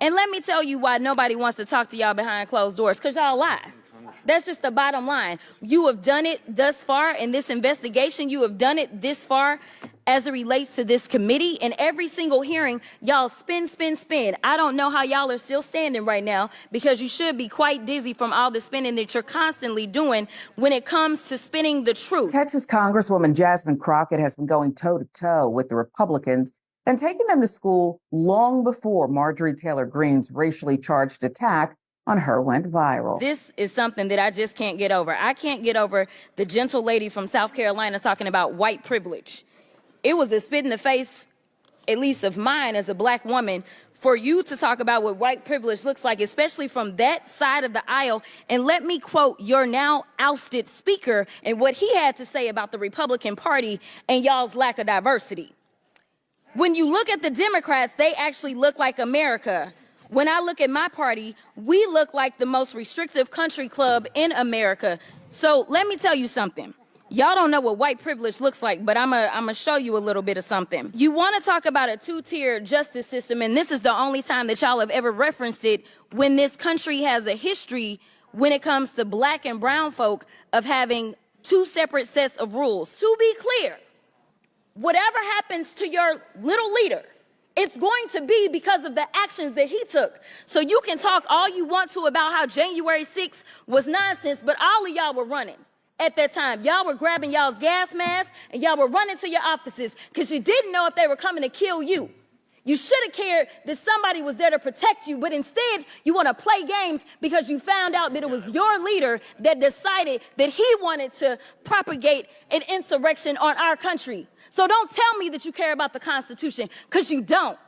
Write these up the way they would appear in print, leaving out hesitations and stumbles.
And let me tell you why nobody wants to talk to y'all behind closed doors, because y'all lie. That's just the bottom line. You have done it thus far in this investigation. You have done it this far as it relates to this committee. In every single hearing, y'all spin. I don't know how y'all are still standing right now, because you should be quite dizzy from all the spinning that you're constantly doing when it comes to spinning the truth. Texas Congresswoman Jasmine Crockett has been going toe-to-toe with the Republicans and taking them to school long before Marjorie Taylor Greene's racially charged attack on her went viral. This is something that I just can't get over. I can't get over the gentle lady from South Carolina talking about white privilege. It was a spit in the face, at least of mine as a black woman, for you to talk about what white privilege looks like, especially from that side of the aisle. And let me quote your now ousted speaker and what he had to say about the Republican Party and y'all's lack of diversity. When you look at the Democrats, they actually look like America. When I look at my party, we look like the most restrictive country club in America. So let me tell you something. Y'all don't know what white privilege looks like, but I'm gonna show you a little bit of something. You want to talk about a two-tier justice system, and this is the only time that y'all have ever referenced it, when this country has a history when it comes to black and brown folk of having two separate sets of rules. To be clear, whatever happens to your little leader, it's going to be because of the actions that he took. So you can talk all you want to about how January 6th was nonsense, but all of y'all were running at that time. Y'all were grabbing y'all's gas masks and y'all were running to your offices because you didn't know if they were coming to kill you. You should have cared that somebody was there to protect you, but instead you want to play games because you found out that it was your leader that decided that he wanted to propagate an insurrection on our country. So don't tell me that you care about the Constitution, because you don't.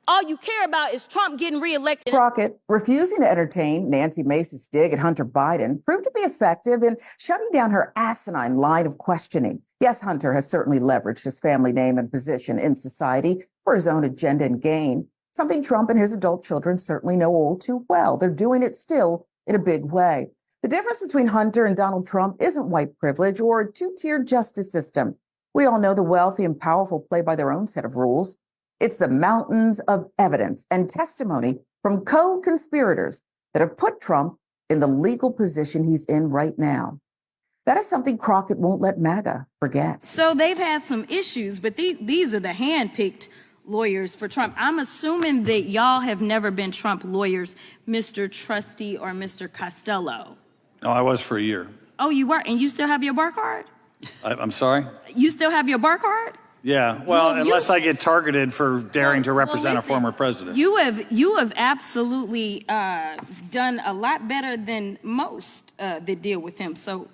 All you care about is Trump getting reelected. Crockett refusing to entertain Nancy Mace's dig at Hunter Biden proved to be effective in shutting down her asinine line of questioning. Yes, Hunter has certainly leveraged his family name and position in society for his own agenda and gain, something Trump and his adult children certainly know all too well. They're doing it still in a big way. The difference between Hunter and Donald Trump isn't white privilege or a two-tiered justice system. We all know the wealthy and powerful play by their own set of rules. It's the mountains of evidence and testimony from co-conspirators that have put Trump in the legal position he's in right now. That is something Crockett won't let MAGA forget. So they've had some issues, but these are the hand-picked lawyers for Trump. I'm assuming that y'all have never been Trump lawyers, Mr. Trusty or Mr. Costello. No, I was for a year. Oh, you were? And you still have your bar card? I'm sorry? You still have your bar card? Yeah, well, unless I get targeted for daring to represent a former president. You have absolutely done a lot better than most that deal with him. So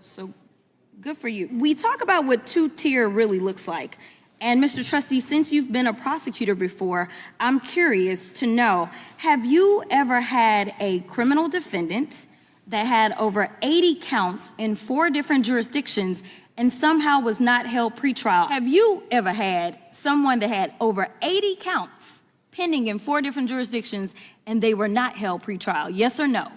good for you. We talk about what two-tier really looks like. And Mr. Trustee, since you've been a prosecutor before, I'm curious to know, have you ever had a criminal defendant that had over 80 counts in 4 different jurisdictions and somehow was not held pretrial? Have you ever had someone that had over 80 counts pending in 4 different jurisdictions and they were not held pretrial? Yes or no?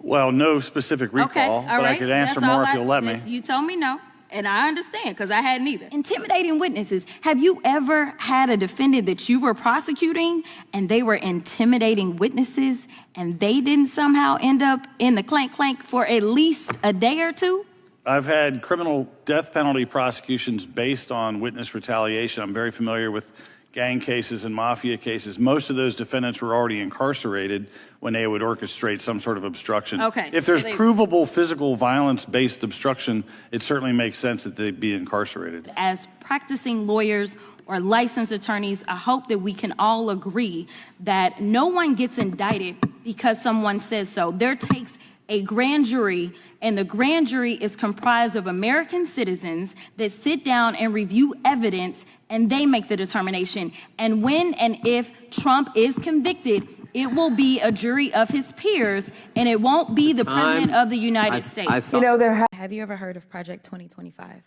Well, no specific recall, but I could answer more if you'll let me. You told me no, and I understand because I hadn't either. Intimidating witnesses. Have you ever had a defendant that you were prosecuting and they were intimidating witnesses and they didn't somehow end up in the clank for at least a day or two? I've had criminal death penalty prosecutions based on witness retaliation. I'm very familiar with gang cases and mafia cases. Most of those defendants were already incarcerated when they would orchestrate some sort of obstruction. Okay. If there's provable physical violence-based obstruction, it certainly makes sense that they'd be incarcerated. As practicing lawyers or licensed attorneys, I hope that we can all agree that no one gets indicted because someone says so. There takes a grand jury, and the grand jury is comprised of American citizens that sit down and review evidence, and they make the determination. And when and if Trump is convicted, it will be a jury of his peers, and it won't be the President of the United States. Have you ever heard of Project 2025?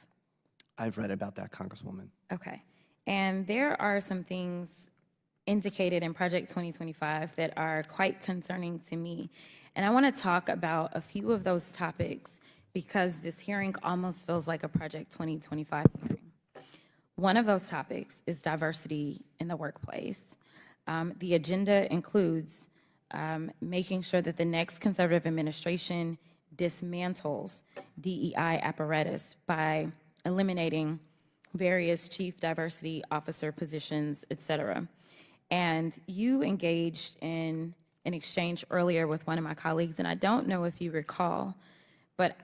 I've read about that, Congresswoman. Okay. And there are some things indicated in Project 2025 that are quite concerning to me. And I want to talk about a few of those topics because this hearing almost feels like a Project 2025 hearing. One of those topics is diversity in the workplace. The agenda includes making sure that the next conservative administration dismantles DEI apparatus by eliminating various chief diversity officer positions, et cetera. And you engaged in an exchange earlier with one of my colleagues, and I don't know if you recall, but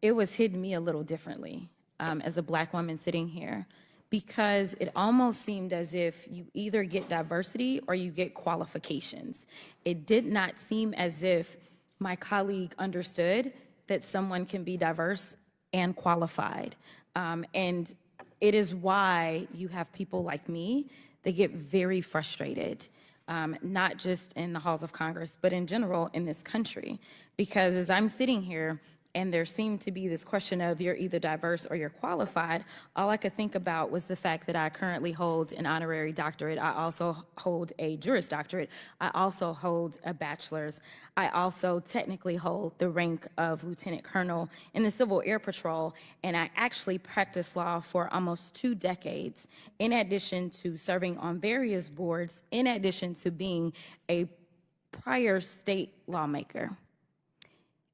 it was hitting me a little differently as a Black woman sitting here, because it almost seemed as if you either get diversity or you get qualifications. It did not seem as if my colleague understood that someone can be diverse and qualified. And it is why you have people like me that get very frustrated, not just in the halls of Congress, but in general in this country. Because as I'm sitting here, and there seemed to be this question of you're either diverse or you're qualified, all I could think about was the fact that I currently hold an honorary doctorate. I also hold a Juris Doctorate. I also hold a bachelor's. I also technically hold the rank of Lieutenant Colonel in the Civil Air Patrol, and I actually practiced law for almost 2 decades, in addition to serving on various boards, in addition to being a prior state lawmaker.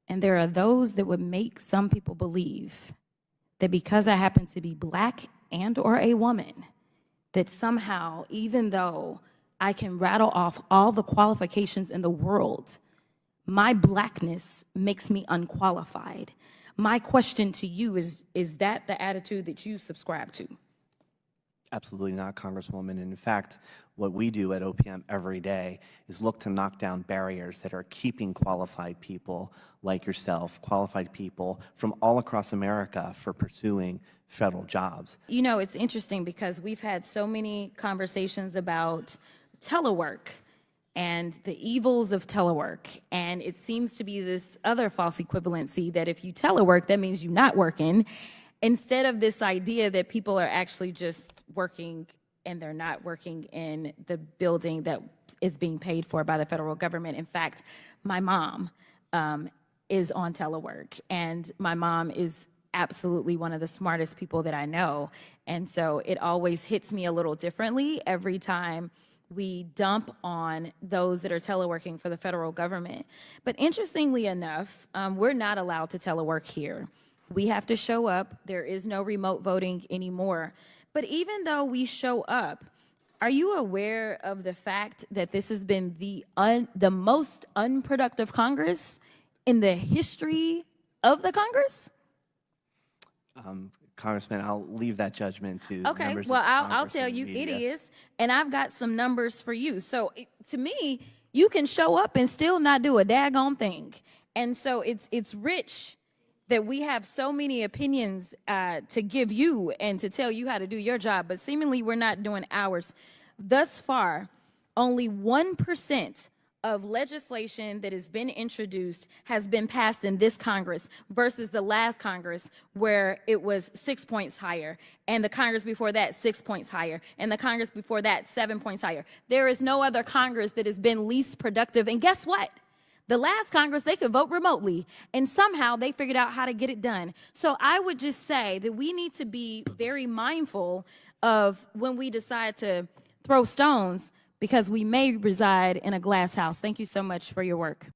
And there are those that would make some people believe that because I happen to be Black and or a woman, that somehow, even though I can rattle off all the qualifications in the world, my Blackness makes me unqualified. My question to you is that the attitude that you subscribe to? Absolutely not, Congresswoman. And in fact, what we do at OPM every day is look to knock down barriers that are keeping qualified people like yourself, qualified people from all across America for pursuing federal jobs. You know, it's interesting because we've had so many conversations about telework and the evils of telework. And it seems to be this other false equivalency that if you telework, that means you're not working, instead of this idea that people are actually just working and they're not working in the building that is being paid for by the federal government. In fact, my mom is on telework, and my mom is absolutely one of the smartest people that I know. And so it always hits me a little differently every time we dump on those that are teleworking for the federal government. But interestingly enough, we're not allowed to telework here. We have to show up. There is no remote voting anymore. But even though we show up, are you aware of the fact that this has been the most unproductive Congress in the history of the Congress? Congressman, I'll leave that judgment to Okay, members well, of I'll Congress tell and you the it media. is, and I've got some numbers for you. So to me, you can show up and still not do a daggone thing. And so it's rich that we have so many opinions to give you and to tell you how to do your job, but seemingly we're not doing ours. Thus far, only 1% of legislation that has been introduced has been passed in this Congress versus the last Congress where it was 6 points higher, and the Congress before that 6 points higher, and the Congress before that 7 points higher. There is no other Congress that has been least productive, and guess what? The last Congress, they could vote remotely, and somehow they figured out how to get it done. So I would just say that we need to be very mindful of when we decide to throw stones, because we may reside in a glass house. Thank you so much for your work.